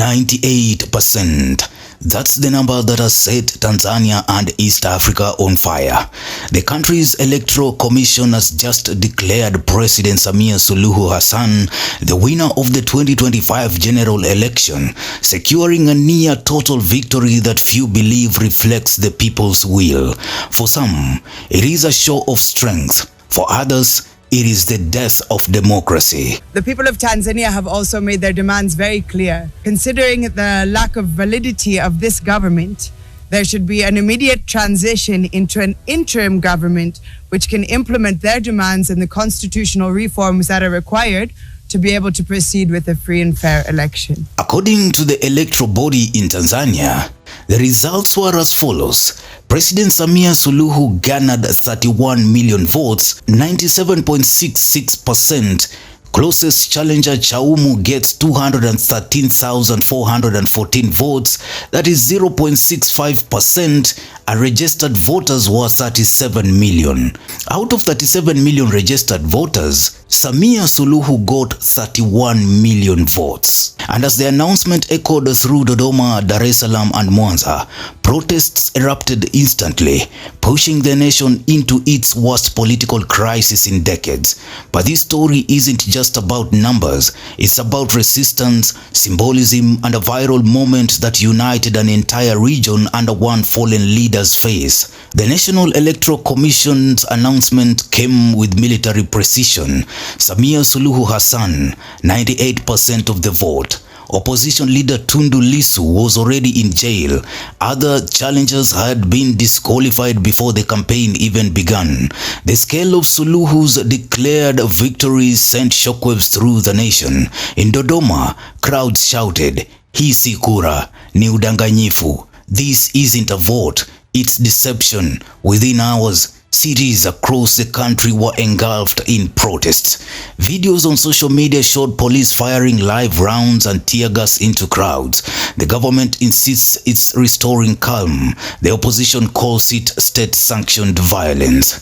98%. That's the number that has set Tanzania and East Africa on fire. The country's electoral commission has just declared President Samia Suluhu Hassan the winner of the 2025 general election, securing a near total victory that few believe reflects the people's will. For some, it is a show of strength. For others, it is the death of democracy. The people of Tanzania have also made their demands very clear. Considering the lack of validity of this government, there should be an immediate transition into an interim government which can implement their demands and the constitutional reforms that are required to be able to proceed with a free and fair election. According to the electoral body in Tanzania, the results were as follows. President Samia Suluhu garnered 31 million votes, 97.66%. Closest challenger Chaumu gets 213,414 votes, that is 0.65%, and registered voters were 37 million. Out of 37 million registered voters, Samia Suluhu got 31 million votes. And as the announcement echoed through Dodoma, Dar es Salaam and Mwanza, protests erupted instantly, pushing the nation into its worst political crisis in decades. But this story isn't just about numbers, it's about resistance, symbolism, and a viral moment that united an entire region under one fallen leader's face. The National Electoral Commission's announcement came with military precision. Samia Suluhu Hassan, 98% of the vote. Opposition leader Tundu Lissu was already in jail. Other challengers had been disqualified before the campaign even began. The scale of Suluhu's declared victories sent shockwaves through the nation. In Dodoma, crowds shouted, "Hii si kura, ni udanganyifu. This isn't a vote, it's deception." Within hours, cities across the country were engulfed in protests. Videos on social media showed police firing live rounds and tear gas into crowds. The government insists it's restoring calm. The opposition calls it state-sanctioned violence.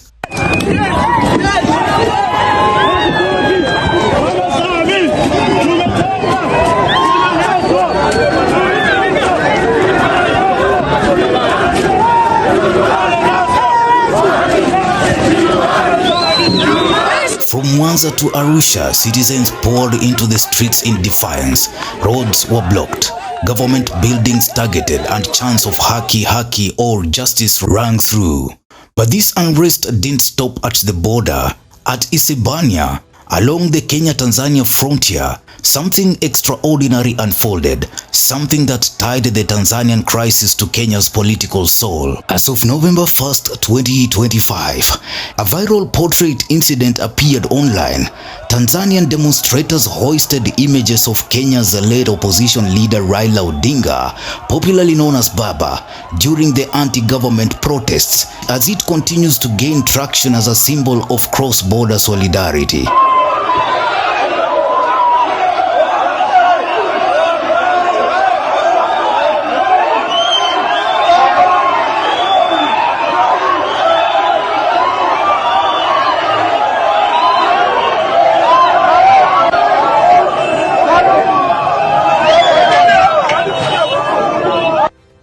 From Mwanza to Arusha, citizens poured into the streets in defiance. Roads were blocked, government buildings targeted, and chants of haki haki or justice rang through. But this unrest didn't stop at the border. At Isibania, along the Kenya-Tanzania frontier, something extraordinary unfolded, something that tied the Tanzanian crisis to Kenya's political soul. As of November 1st, 2025, a viral portrait incident appeared online. Tanzanian demonstrators hoisted images of Kenya's late opposition leader Raila Odinga, popularly known as Baba, during the anti-government protests, as it continues to gain traction as a symbol of cross-border solidarity.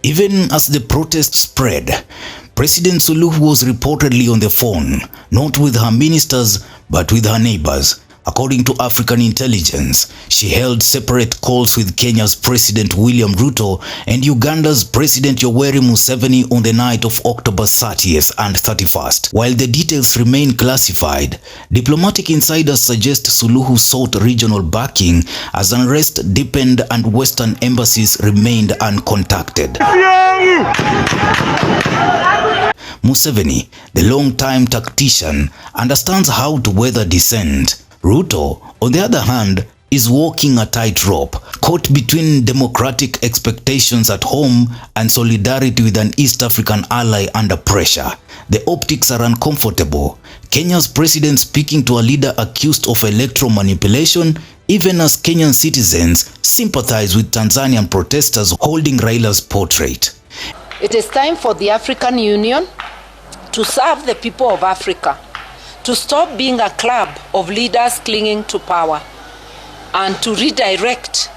Even as the protests spread, President Suluhu was reportedly on the phone, not with her ministers, but with her neighbors. According to African intelligence, she held separate calls with Kenya's President William Ruto and Uganda's President Yoweri Museveni on the night of October 30th and 31st. While the details remain classified, diplomatic insiders suggest Suluhu sought regional backing as unrest deepened and Western embassies remained uncontacted. Museveni, the long-time tactician, understands how to weather dissent. Ruto, on the other hand, is walking a tightrope, caught between democratic expectations at home and solidarity with an East African ally under pressure. The optics are uncomfortable. Kenya's president speaking to a leader accused of electoral manipulation, even as Kenyan citizens sympathize with Tanzanian protesters holding Raila's portrait. It is time for the African Union to serve the people of Africa, to stop being a club of leaders clinging to power, and to redirect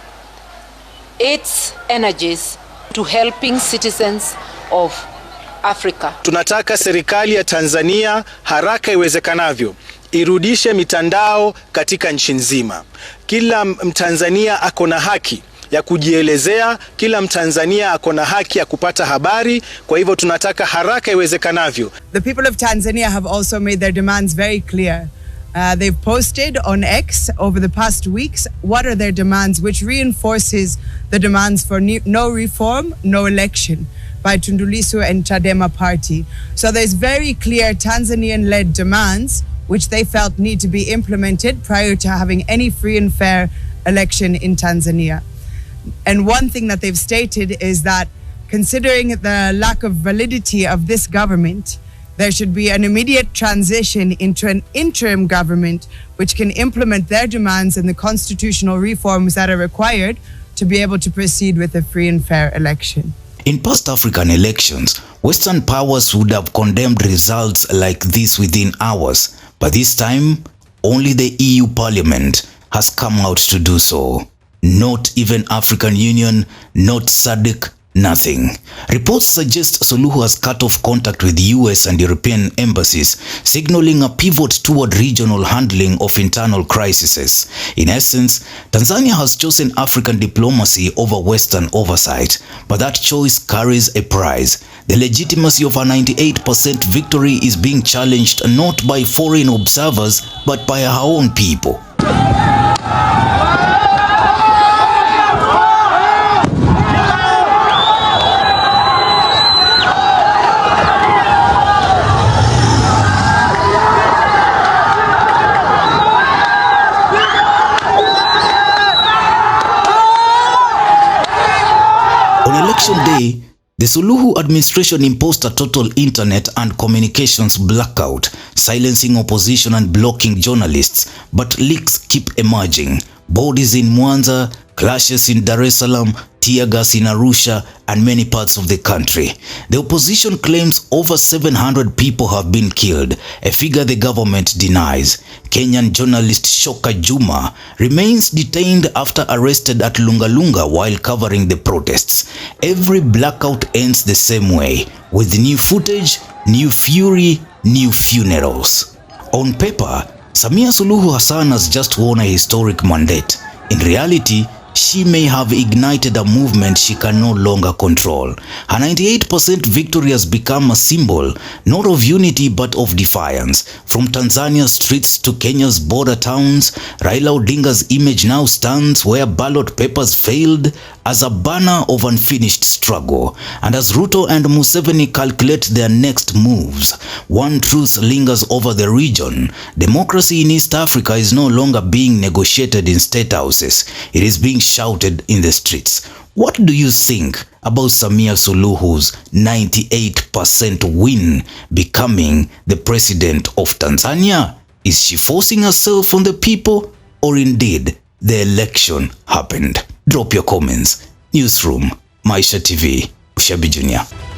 its energies to helping citizens of Africa. Tunataka serikali ya Tanzania haraka iwezekanavyo irudishe mitandao katika nchi nzima. Kila Mtanzania ako na haki ya kujielezea, kila Mtanzania ako na haki ya kupata habari, kwa hivyo tunataka haraka iwezekanavyo. The people of Tanzania have also made their demands very clear. They've posted on X over the past weeks what are their demands, which reinforces the demands for no reform, no election by Tundu Lissu and CHADEMA party. So there's very clear Tanzanian-led demands which they felt need to be implemented prior to having any free and fair election in Tanzania. And one thing that they've stated is that considering the lack of validity of this government, there should be an immediate transition into an interim government which can implement their demands and the constitutional reforms that are required to be able to proceed with a free and fair election. In past African elections, Western powers would have condemned results like this within hours, but this time, only the EU Parliament has come out to do so. Not even African Union, not SADC, nothing. Reports suggest Suluhu has cut off contact with US and European embassies, signaling a pivot toward regional handling of internal crises. In essence, Tanzania has chosen African diplomacy over Western oversight, but that choice carries a price. The legitimacy of a 98% victory is being challenged not by foreign observers, but by our own people. On election day, the Suluhu administration imposed a total internet and communications blackout, silencing opposition and blocking journalists, but leaks keep emerging. Bodies in Mwanza, clashes in Dar es Salaam, tear gas in Arusha, and many parts of the country. The opposition claims over 700 people have been killed, a figure the government denies. Kenyan journalist Shoka Juma remains detained after arrested at Lungalunga while covering the protests. Every blackout ends the same way, with new footage, new fury, new funerals. On paper, Samia Suluhu Hassan has just won a historic mandate. In reality, she may have ignited a movement she can no longer control. Her 98% victory has become a symbol, not of unity but of defiance. From Tanzania's streets to Kenya's border towns, Raila Odinga's image now stands where ballot papers failed as a banner of unfinished struggle. And as Ruto and Museveni calculate their next moves, one truth lingers over the region. Democracy in East Africa is no longer being negotiated in state houses. It is being shouted in the streets. What do you think about Samia Suluhu's 98% win becoming the president of Tanzania? Is she forcing herself on the people, or indeed the election happened? Drop your comments. Newsroom, Maisha TV, Ushabi Jr.